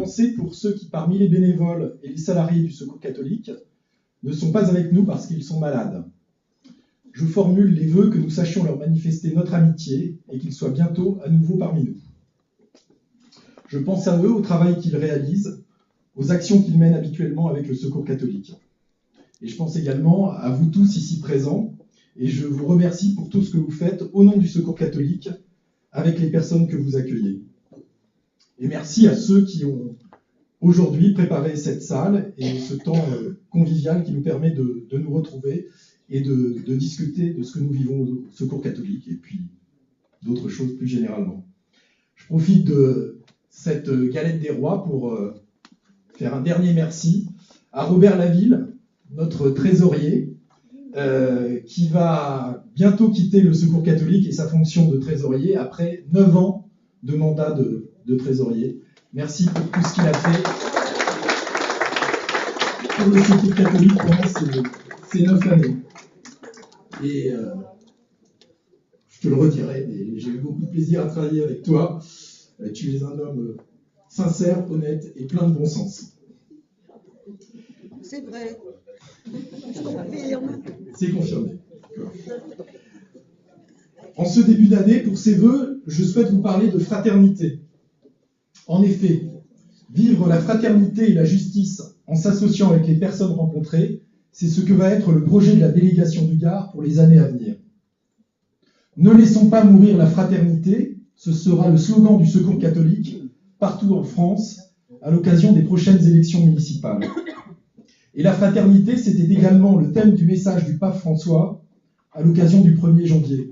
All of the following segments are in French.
pensée pour ceux qui, parmi les bénévoles et les salariés du Secours catholique, ne sont pas avec nous parce qu'ils sont malades. Je formule les vœux que nous sachions leur manifester notre amitié et qu'ils soient bientôt à nouveau parmi nous. Je pense à eux, au travail qu'ils réalisent, aux actions qu'ils mènent habituellement avec le Secours catholique. Et je pense également à vous tous ici présents, et je vous remercie pour tout ce que vous faites au nom du Secours catholique avec les personnes que vous accueillez. Et merci à ceux qui ont aujourd'hui préparé cette salle et ce temps convivial qui nous permet de nous retrouver et de discuter de ce que nous vivons au Secours catholique et puis d'autres choses plus généralement. Je profite de cette galette des rois pour faire un dernier merci à Robert Laville, notre trésorier, qui va bientôt quitter le Secours catholique et sa fonction de trésorier après 9 ans de mandat de trésorier. Merci pour tout ce qu'il a fait pour le Secours catholique pendant ces 9 années. Et je te le redirai, mais j'ai eu beaucoup de plaisir à travailler avec toi. Tu es un homme sincère, honnête et plein de bon sens. C'est vrai. Je confirme. C'est confirmé. En ce début d'année, pour ces vœux, je souhaite vous parler de fraternité. En effet, vivre la fraternité et la justice en s'associant avec les personnes rencontrées, c'est ce que va être le projet de la délégation du Gard pour les années à venir. Ne laissons pas mourir la fraternité, ce sera le slogan du Secours catholique partout en France à l'occasion des prochaines élections municipales. Et la fraternité, c'était également le thème du message du pape François à l'occasion du 1er janvier.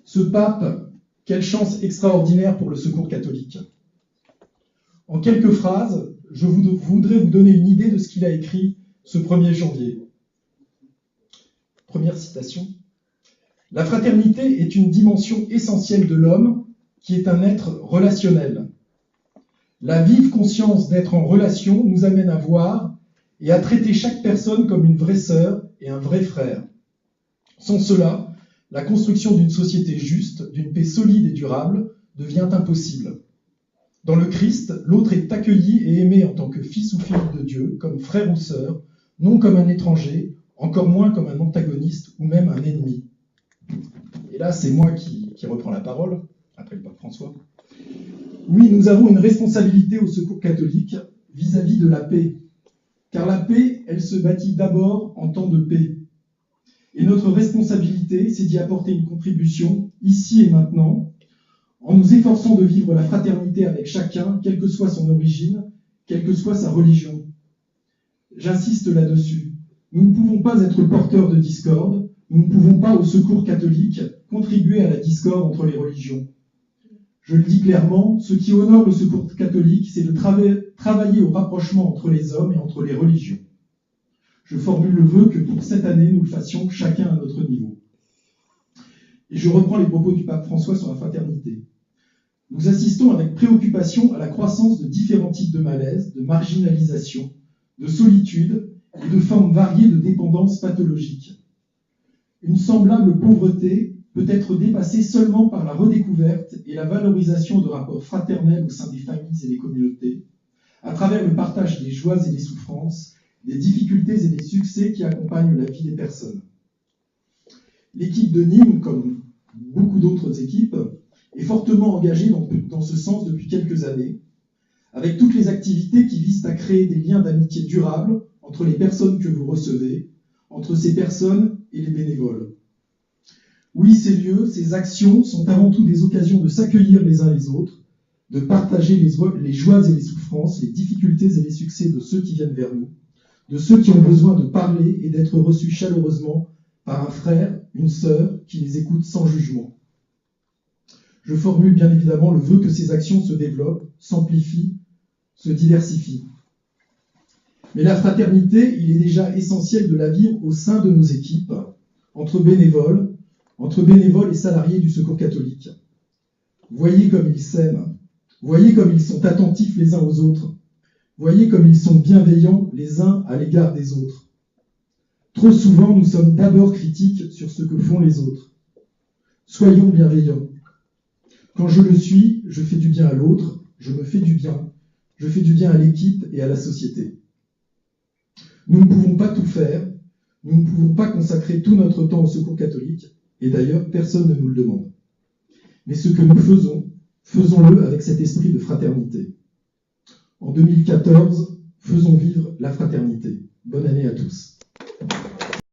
Ce pape, quelle chance extraordinaire pour le Secours catholique. En quelques phrases, je voudrais vous donner une idée de ce qu'il a écrit ce 1er janvier. Première citation. « La fraternité est une dimension essentielle de l'homme qui est un être relationnel. La vive conscience d'être en relation nous amène à voir et à traiter chaque personne comme une vraie sœur et un vrai frère. Sans cela, la construction d'une société juste, d'une paix solide et durable devient impossible. Dans le Christ, l'autre est accueilli et aimé en tant que fils ou fille de Dieu, comme frère ou sœur, non comme un étranger, encore moins comme un antagoniste ou même un ennemi. » Et là, c'est moi qui reprends la parole, après le pape François. Oui, nous avons une responsabilité au Secours catholique vis-à-vis de la paix. Car la paix, elle se bâtit d'abord en temps de paix. Et notre responsabilité, c'est d'y apporter une contribution, ici et maintenant, en nous efforçant de vivre la fraternité avec chacun, quelle que soit son origine, quelle que soit sa religion. J'insiste là-dessus. Nous ne pouvons pas être porteurs de discorde, nous ne pouvons pas, au Secours catholique, contribuer à la discorde entre les religions. Je le dis clairement, ce qui honore le Secours catholique, c'est de travailler au rapprochement entre les hommes et entre les religions. Je formule le vœu que pour cette année, nous le fassions chacun à notre niveau. Et je reprends les propos du pape François sur la fraternité. Nous assistons avec préoccupation à la croissance de différents types de malaise, de marginalisation, de solitude et de formes variées de dépendance pathologique. Une semblable pauvreté peut être dépassée seulement par la redécouverte et la valorisation de rapports fraternels au sein des familles et des communautés, à travers le partage des joies et des souffrances, des difficultés et des succès qui accompagnent la vie des personnes. L'équipe de Nîmes, comme beaucoup d'autres équipes, est fortement engagée dans ce sens depuis quelques années, avec toutes les activités qui visent à créer des liens d'amitié durables entre les personnes que vous recevez, entre ces personnes et les bénévoles. Oui, ces lieux, ces actions sont avant tout des occasions de s'accueillir les uns les autres, de partager les joies et les souffrances, les difficultés et les succès de ceux qui viennent vers nous, de ceux qui ont besoin de parler et d'être reçus chaleureusement par un frère, une sœur qui les écoute sans jugement. Je formule bien évidemment le vœu que ces actions se développent, s'amplifient, se diversifient. Mais la fraternité, il est déjà essentiel de la vivre au sein de nos équipes, entre bénévoles et salariés du Secours catholique. Voyez comme ils s'aiment, voyez comme ils sont attentifs les uns aux autres, voyez comme ils sont bienveillants les uns à l'égard des autres. Trop souvent, nous sommes d'abord critiques sur ce que font les autres. Soyons bienveillants. Quand je le suis, je fais du bien à l'autre, je me fais du bien, je fais du bien à l'équipe et à la société. Nous ne pouvons pas tout faire, nous ne pouvons pas consacrer tout notre temps au secours catholique, et d'ailleurs, personne ne nous le demande. Mais ce que nous faisons, faisons-le avec cet esprit de fraternité. En 2014, faisons vivre la fraternité. Bonne année à tous.